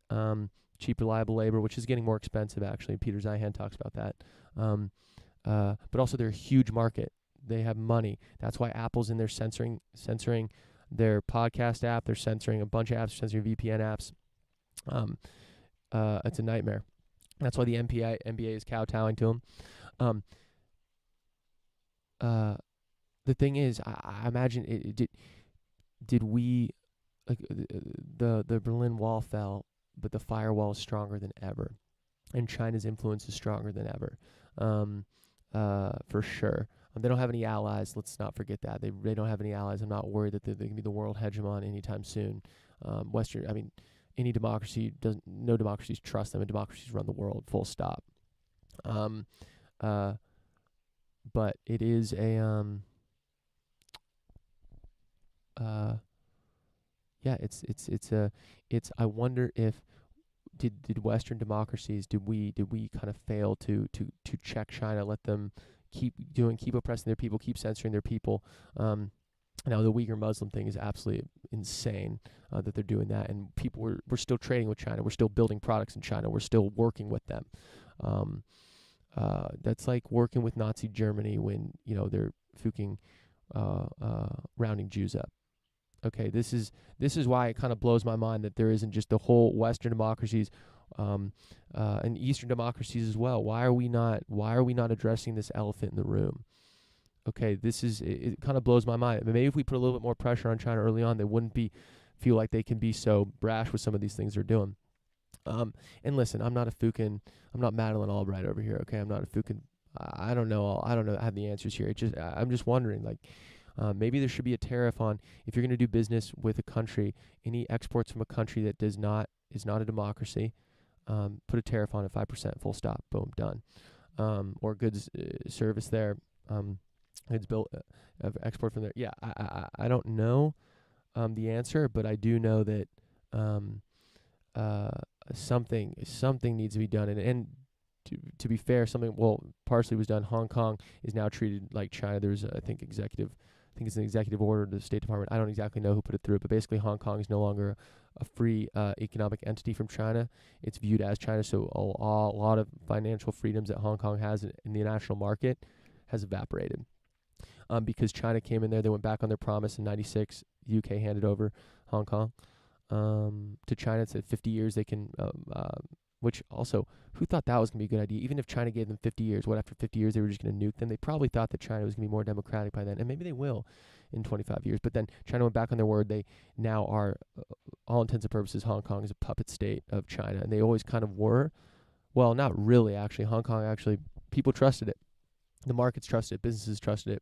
cheap, reliable labor, which is getting more expensive, actually. Peter Zeihan talks about that. But also they're a huge market. They have money. That's why Apple's in there censoring their podcast app. They're censoring a bunch of apps, censoring VPN apps. It's a nightmare. That's why the NBA is kowtowing to them. The thing is, I imagine did we, like, the Berlin Wall fell, but the firewall is stronger than ever, and China's influence is stronger than ever, for sure. They don't have any allies. Let's not forget that they don't have any allies. I'm not worried that they can be the world hegemon anytime soon. Any democracy no democracies trust them, and democracies run the world. Full stop. But it is it's I wonder if did Western democracies, did we kind of fail to check China, let them keep oppressing their people, keep censoring their people. Now the Uyghur Muslim thing is absolutely insane, that they're doing that, and we're still trading with China, we're still building products in China, we're still working with them. That's like working with Nazi Germany when they're fucking rounding Jews up. Okay, this is why it kind of blows my mind that there isn't just the whole Western democracies, and Eastern democracies as well. Why are we not addressing this elephant in the room? Okay, it kind of blows my mind. Maybe if we put a little bit more pressure on China early on, they wouldn't feel like they can be so brash with some of these things they're doing. And listen, I'm not Madeleine Albright over here. Okay, I'm not a Fukin. I don't know. I have the answers here. I'm just wondering, like, maybe there should be a tariff on, if you're going to do business with a country, any exports from a country that is not a democracy, put a tariff on it, 5%, full stop, boom, done. Or goods, service there, goods built, export from there. Yeah, I don't know the answer, but I do know that something needs to be done, and to be fair, partially was done. Hong Kong is now treated like China. There's I think it's an executive order to the State Department. I don't exactly know who put it through, but basically Hong Kong is no longer a free economic entity from China. It's viewed as China, so a lot of financial freedoms that Hong Kong has in the national market has evaporated. Because China came in there, they went back on their promise in '96. The UK handed over Hong Kong to China. It said 50 years they can, which also, who thought that was going to be a good idea? Even if China gave them 50 years, what, after 50 years they were just going to nuke them? They probably thought that China was going to be more democratic by then, and maybe they will in 25 years. But then China went back on their word. They now are, all intents and purposes, Hong Kong is a puppet state of China, and they always kind of were. Well, not really, actually. Hong Kong, actually, people trusted it. The markets trusted it. Businesses trusted it.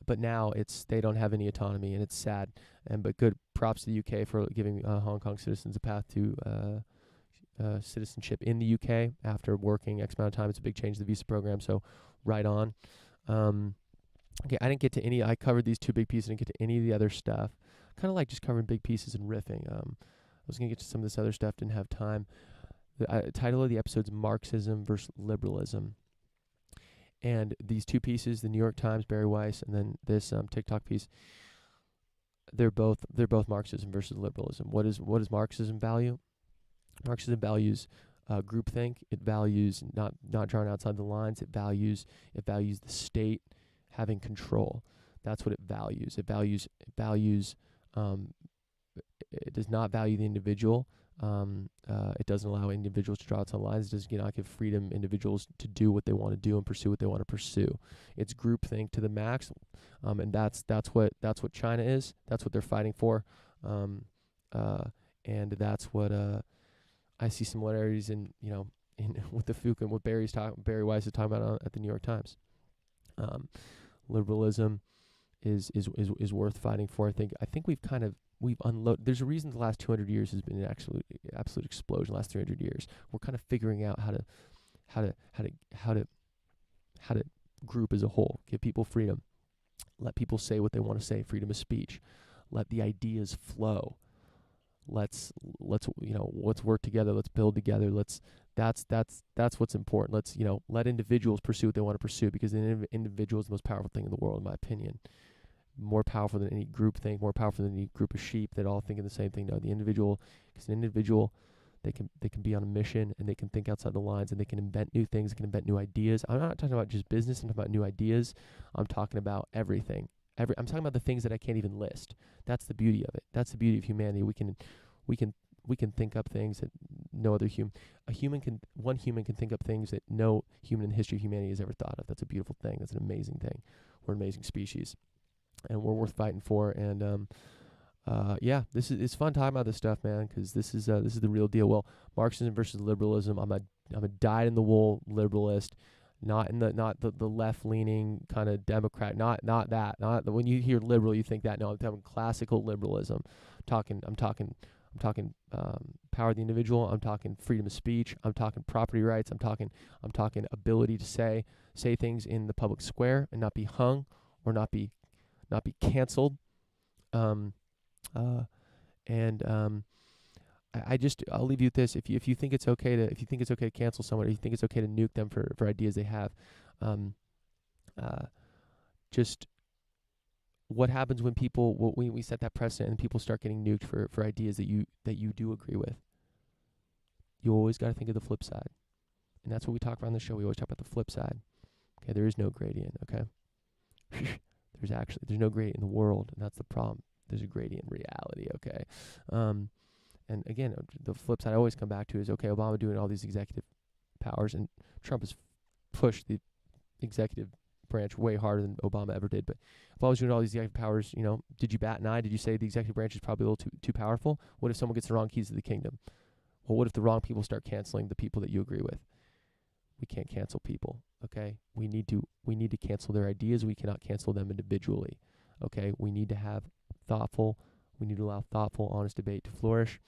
But now they don't have any autonomy, and it's sad. But good props to the UK for giving Hong Kong citizens a path to citizenship in the UK after working X amount of time. It's a big change to the visa program, so right on. Okay, I didn't get to any. I covered these two big pieces. I didn't get to any of the other stuff. Kind of like just covering big pieces and riffing. I was gonna get to some of this other stuff, didn't have time. The title of the episode is Marxism versus Liberalism. And these two pieces, the New York Times, Barry Weiss, and then this TikTok piece, they're both Marxism versus liberalism. What does Marxism value? Marxism values groupthink. It values not drawn outside the lines. It values the state having control. That's what it values. It values it does not value the individual. It doesn't allow individuals to draw its own lines. It does not give freedom individuals to do what they want to do and pursue what they want to pursue. It's groupthink to the max, and that's what China is. That's what they're fighting for, and that's what I see similarities in in with the Fuqua and what Barry Weiss is talking about at the New York Times. Liberalism is worth fighting for. I think we've unloaded. There's a reason the last 200 years has been an absolute explosion. The last 300 years, we're kind of figuring out how to group as a whole, give people freedom, let people say what they want to say, freedom of speech, let the ideas flow. Let's work together. Let's build together. That's what's important. Let's let individuals pursue what they want to pursue, because the individual is the most powerful thing in the world, in my opinion. More powerful than any group think, more powerful than any group of sheep that all thinking the same thing. No, the individual, because an individual, they can be on a mission, and they can think outside the lines, and they can invent new things, they can invent new ideas. I'm not talking about just business. I'm talking about new ideas. I'm talking about everything. I'm talking about the things that I can't even list. That's the beauty of it. That's the beauty of humanity. We can think up things that no other one human can think up things that no human in the history of humanity has ever thought of. That's a beautiful thing. That's an amazing thing. We're an amazing species, and we're worth fighting for. And it's fun talking about this stuff, man, because this is the real deal. Well, Marxism versus liberalism. I'm a dyed-in-the-wool liberalist, not the left-leaning kind of Democrat. Not when you hear liberal, you think that. No, I'm talking classical liberalism. I'm talking power of the individual. I'm talking freedom of speech. I'm talking property rights. I'm talking ability to say things in the public square and not be hung or not be canceled. I'll leave you with this. If you think it's okay to cancel someone, or you think it's okay to nuke them for ideas they have, just what happens when we set that precedent and people start getting nuked for ideas that you do agree with? You always got to think of the flip side, and that's what we talk about on the show. We always talk about the flip side. Okay, there is no gradient. Okay, there's no gradient in the world, and that's the problem. There's a gradient in reality. Okay, and again, the flip side I always come back to is, okay, Obama doing all these executive powers, and Trump has pushed the executive branch way harder than Obama ever did. But if I was doing all these executive powers, did you bat an eye? Did you say the executive branch is probably a little too powerful? What if someone gets the wrong keys to the kingdom? Well, what if the wrong people start canceling the people that you agree with? We can't cancel people, okay? We need to cancel their ideas. We cannot cancel them individually, okay? We need to allow thoughtful, honest debate to flourish.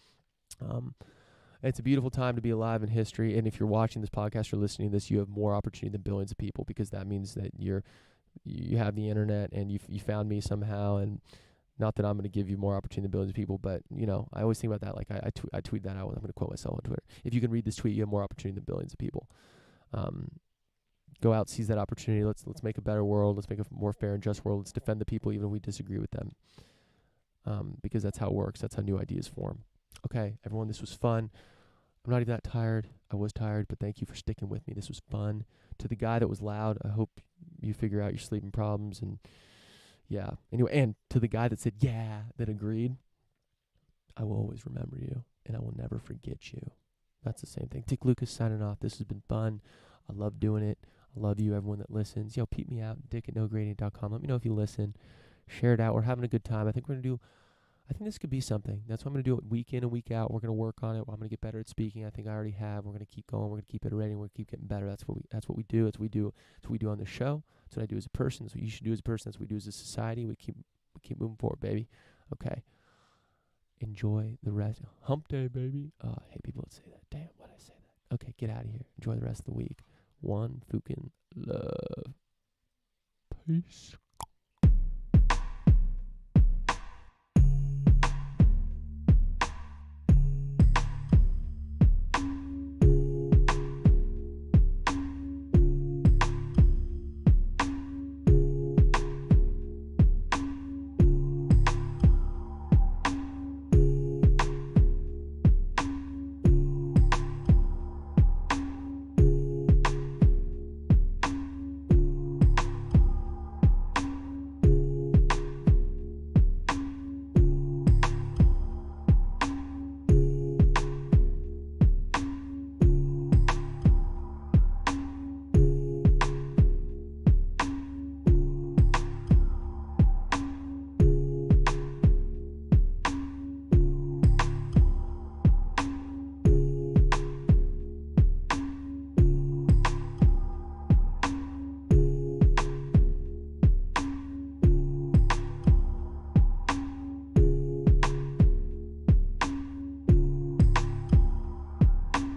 It's a beautiful time to be alive in history, and if you're watching this podcast or listening to this, you have more opportunity than billions of people, because that means that you have the internet, and you found me somehow. And not that I'm going to give you more opportunity than billions of people, but I always think about that. Like I tweet that out. I'm going to quote myself on Twitter. If you can read this tweet, you have more opportunity than billions of people. Go out, seize that opportunity. Let's make a better world. Let's make a more fair and just world. Let's defend the people even if we disagree with them, because that's how it works. That's how new ideas form. Okay, everyone, this was fun. I'm not even that tired. I was tired, but thank you for sticking with me. This was fun. To the guy that was loud, I hope you figure out your sleeping problems. And yeah, anyway, and to the guy that said, yeah, that agreed, I will always remember you, and I will never forget you. That's the same thing. Dick Lucas signing off. This has been fun. I love doing it. I love you, everyone that listens. Peep me out, dick@nogradient.com. Let me know if you listen. Share it out. We're having a good time. I think this could be something. That's why I'm going to do it week in and week out. We're going to work on it. I'm going to get better at speaking. I think I already have. We're going to keep going. We're going to keep iterating. We're going to keep getting better. That's what we do. That's what we do on the show. That's what I do as a person. That's what you should do as a person. That's what we do as a society. We keep moving forward, baby. Okay. Enjoy the rest. Hump day, baby. I hate people that say that. Damn, why'd I say that? Okay, get out of here. Enjoy the rest of the week. One fucking love. Peace.